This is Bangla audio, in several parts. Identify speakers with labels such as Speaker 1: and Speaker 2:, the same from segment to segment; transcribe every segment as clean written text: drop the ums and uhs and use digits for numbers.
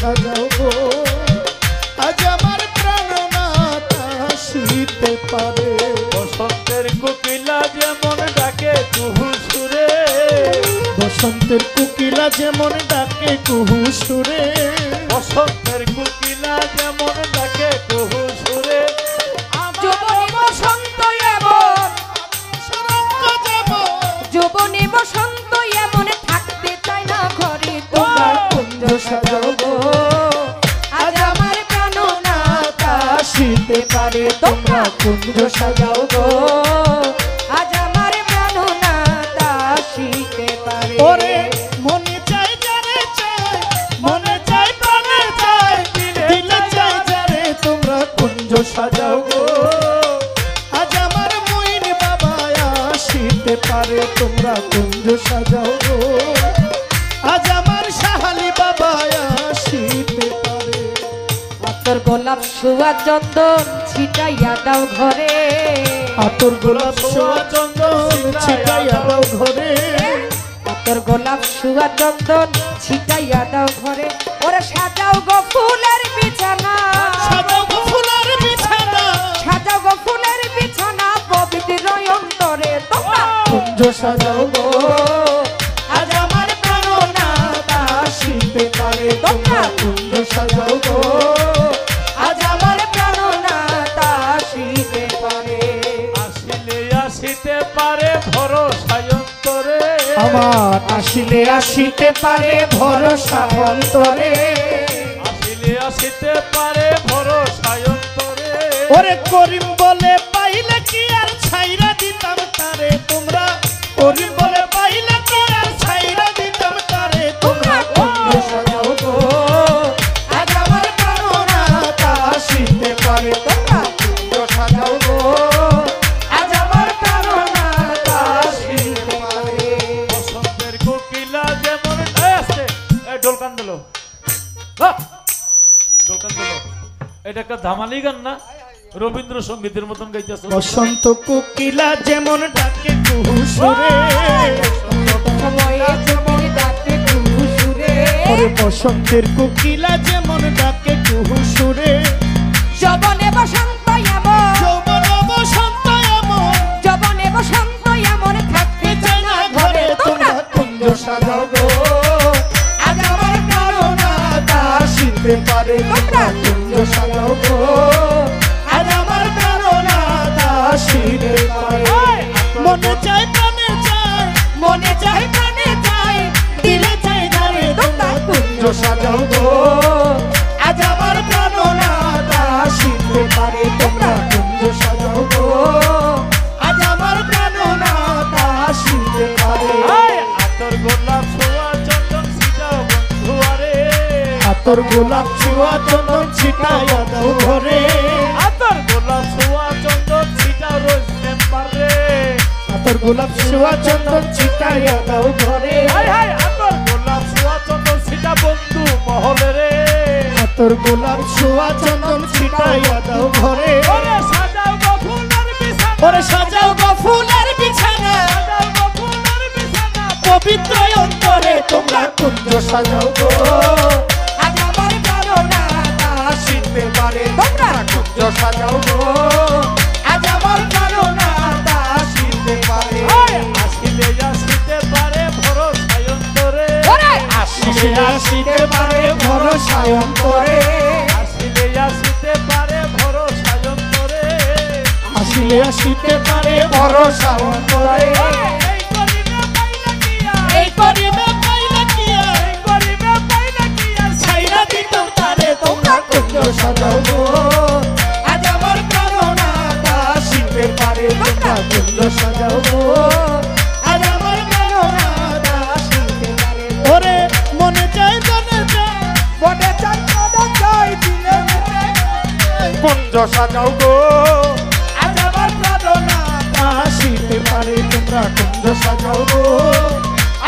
Speaker 1: সাজাও গো আজ আমার প্রাণনাথ আসিতে পারে।
Speaker 2: বসন্তের কোকিলা যেমন ডাকে কুহু সুরে,
Speaker 1: বসন্তের কোকিলা যেমন ডাকে কুহু সুরে,
Speaker 2: বসন্তের কোকিলা যেমন ডাকে কুহু সুরে।
Speaker 3: যৌবনে বসন্ত এমন, যৌবনে বসন্ত এমন থাকতে চায় না ঘরে তোমার কুঞ্জ সাজাও গো আজ আমার প্রাণনাথ
Speaker 1: আসিতে পারে।
Speaker 3: তোমরা কুঞ্জ সাজাও গো আজ আমার প্রাণনাথ আসিতে পারে।
Speaker 1: ওরে মনে চাই যারে চাই, মনে চাই প্রাণে চাই, দিলে চাই যারে তোমরা কুঞ্জ সাজাও গো আজ আমার মইন বাবা আসিতে পারে। তোমরা কুঞ্জ সাজাও গো আজ আমার সাহালি বাবা আসিতে পারে।
Speaker 3: আতর গোলাপ সুয়া চন্দন ছিটাইয়া দাও ঘরে,
Speaker 1: আতর গোলাপ সোয়া চন্দন ছিটাইয়া দাও ঘরে,
Speaker 3: আতর গোলাপ সুয়া চন্দন ছিটাইয়া দাও ঘরে। ওরে সাজাও গো ফুলের বিছানা,
Speaker 1: সাজাও গো ফুলের বিছানা,
Speaker 3: সাজাও গো ফুলের বিছানা পবিত্র অন্তরে তোমরা
Speaker 1: কুঞ্জ সাজাও গো আজ আমার প্রাণনাথ আসিতে পারে। তোমরা কুঞ্জ সাজাও গো আজ আমার প্রাণনাথ আসিতে পারে।
Speaker 2: আসিলে আসিতে পারে ভরসায় অন্তরে,
Speaker 1: আমার আসিলে আসিতে পারে ভরসা অন্তরে।
Speaker 2: আসিলে আসিতে পারে ভরসায় অন্তরে।
Speaker 1: ওরে করিম বলে পাইলে কি আর ছাইরা দিতাম তারে। তোমরা করিম বলে পাইলে কি আর ছাইরা দিতাম তারে। তোমরা কুঞ্জ সাজাও গো আজ আমার প্রাণনাথ আসিতে পারে। তোমরা কুঞ্জ সাজাও গো আজ আমার প্রাণনাথ আসিতে পারে।
Speaker 2: বসন্তের কোকিলা যেমন আসছে ঢোলকান দিল, ঢোলকান দিল। এটা একটা ধামালি গান না, রবীন্দ্রসঙ্গীতের মতন গাইতেছে।
Speaker 1: বসন্ত কোকিলা যেমন ডাকে কুহু সুরে,
Speaker 3: সময়ে যেমন ডাকে কুহু সুরে,
Speaker 1: ওরে বসন্তের কোকিলা যেমন ডাকে কুহু সুরে,
Speaker 3: যৌবনে বসন্ত এমন,
Speaker 1: যৌবন বসন্ত এমন
Speaker 3: যৌবনে বসন্ত এমন থাকতে চায় না ঘরে তোমরা
Speaker 1: কুঞ্জ সাজাও গো আজ আমার প্রাণনাথ আসিতে পারে। তোমরা কুঞ্জ সাজাও গো আজ আমার প্রাণনাথ আসিতে পারে। মনে চাই প্রাণে চাই,
Speaker 3: মনে চাই প্রাণে চাই
Speaker 1: দিলে চাই যারে তোমরা কুঞ্জ সাজাও গো আজ আমার প্রাণনাথ আসিতে পারে। তোমরা কুঞ্জ সাজাও গো আজ আমার প্রাণনাথ আসিতে পারে।
Speaker 2: আতর গোলাপ ছোঁয়া চন্দন ছিটাও বন্ধুয়ারে,
Speaker 1: আতর গোলাপ ছোঁয়া চন্দন ছিটাইয়া দাও ঘরে,
Speaker 2: আতর গোলাপ ছোঁয়া চন্দন ছিটাও রোজ মেম্বারে।
Speaker 1: আতর গোলাপ ছোঁয়া চন্দন ছিটাইয়া দাও ঘরে,
Speaker 2: হাই হাই আতর গোলাপ ছোঁয়া চন্দন ছিটা বন্ধু মহলে রে।
Speaker 1: আতর গোলাপ ছোঁয়া চন্দন ছিটাইয়া দাও ঘরে।
Speaker 2: ওরে সাজাও গো ফুলের বিছানা,
Speaker 1: ওরে সাজাও গো ফুলের বিছানা,
Speaker 2: সাজাও গো ফুলের বিছানা
Speaker 1: পবিত্র অন্তরে তোমরা কুঞ্জ সাজাও গো আজ আমার প্রাণনাথ আসিতে পারে। তোমরা কুঞ্জ সাজাও গো আজ আমার প্রাণনাথ আসিতে পারে।
Speaker 2: আসিলে আসিতে পারে ভরসায় অন্তরে,
Speaker 1: আসিলে আসিতে পারে ভরসায় অন্তরে,
Speaker 2: আসিলে আসিতে পারে ভরসায় অন্তরে।
Speaker 1: আসিলে আসিতে পারে ভরসা অন্তরে।
Speaker 2: এই করিবে পাইলে কি আর,
Speaker 1: এই করিবে পাইলে কি আর,
Speaker 2: এই করিবে পাইলে কি আর
Speaker 1: ছাইরা দিতাম তারে। তোমরা কুঞ্জ সাজাও গো আজ আমার প্রাণনাথ আসিতে পারে। তোমরা কুঞ্জ সাজাও গো আজ আমার প্রাণনাথ আসিতে পারে। ওরে মনে চাই জানে চাই, মনে চাই মনে চাই দিলে কুঞ্জ সাজাও গো আজ আমার প্রাণনাথ আসিতে পারে। তোমরা কুঞ্জ সাজাও গো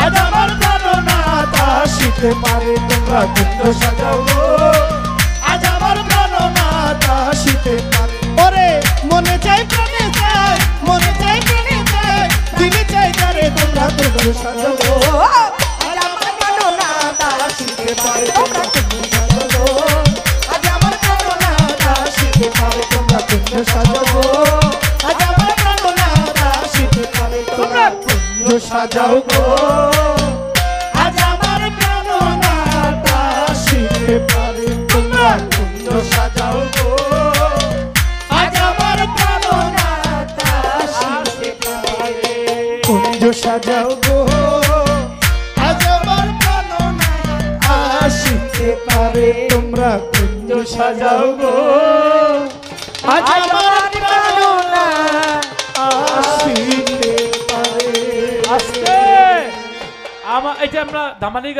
Speaker 1: আজ আমার প্রাণনাথ আসিতে পারে। তোমরা কুঞ্জ সাজাও গো আজ আমার প্রাণনাথ আসিতে পারে। ওরে মনে চাই প্রাণে চাই, মনে চাই প্রাণে চাই, দিলে চাই যারে তোমরা কুঞ্জ সাজাও গো আজ আমার প্রাণনাথ আসিতে পারে। তোমরা কুঞ্জ সাজাও সাজাও গো আজ আমার প্রাণনাথ আসিতে পারে তোমরা কুঞ্জ সাজাও গো আজ আমার প্রাণনাথ আসিতে পারে কুঞ্জ সাজাও গো আজ আমার প্রাণনাথ আসিতে পারে তোমরা কুঞ্জ সাজাও গো আজ আমার প্রাণনাথ আসিতে পারে
Speaker 2: আজকে এটা আমরা ধামালি গান